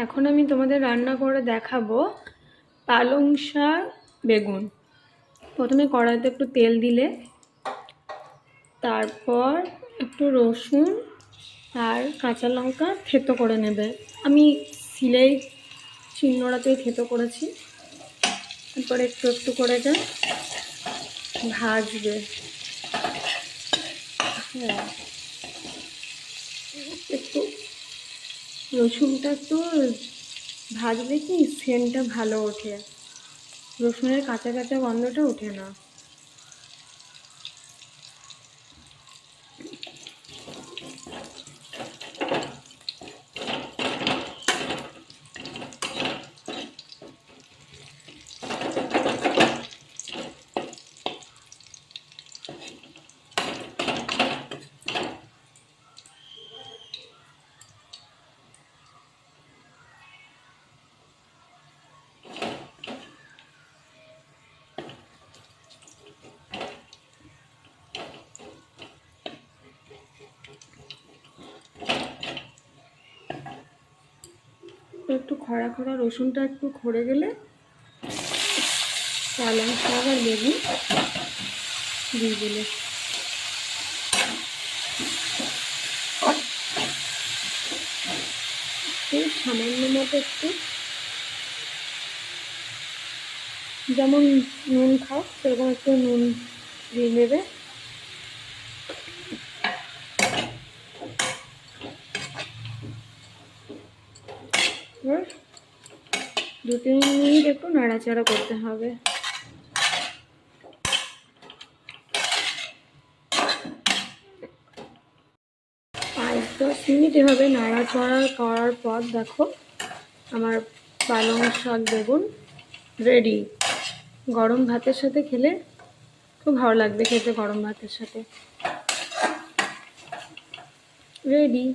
এখন আমি তোমাদের রান্না করে দেখাবো পালং শাক বেগুন। প্রথমে কড়াইতে একটু তেল দিলে, তারপর একটু রসুন আর কাঁচা লঙ্কা থেতো করে নেবে। আমি সিলেই শিলনোড়াতেই থেতো করেছি। তারপর একটু একটু করে ভাজবে। হ্যাঁ, একটু রসুনটা একটু ভাজলে কি সেন্টটা ভালো ওঠে, রসুনের কাঁচা কাঁচা গন্ধটা ওঠে না। একটু খরা খরা রসুনটা একটু খড়ে গেলে পালং শাক আর বেগুন দিয়ে দিলে। সামান্য মতো একটু, যেমন নুন খাও সেরকম একটু নুন দিয়ে নেবে। এবার 2-3 মিনিট একটু নাড়াচাড়া করতে হবে। 5-10 মিনিট এভাবে নাড়াচাড়া করার পর দেখো আমার পালং শাক বেগুন রেডি। গরম ভাতের সাথে খেলে খুব ভালো লাগবে খেতে, গরম ভাতের সাথে রেডি।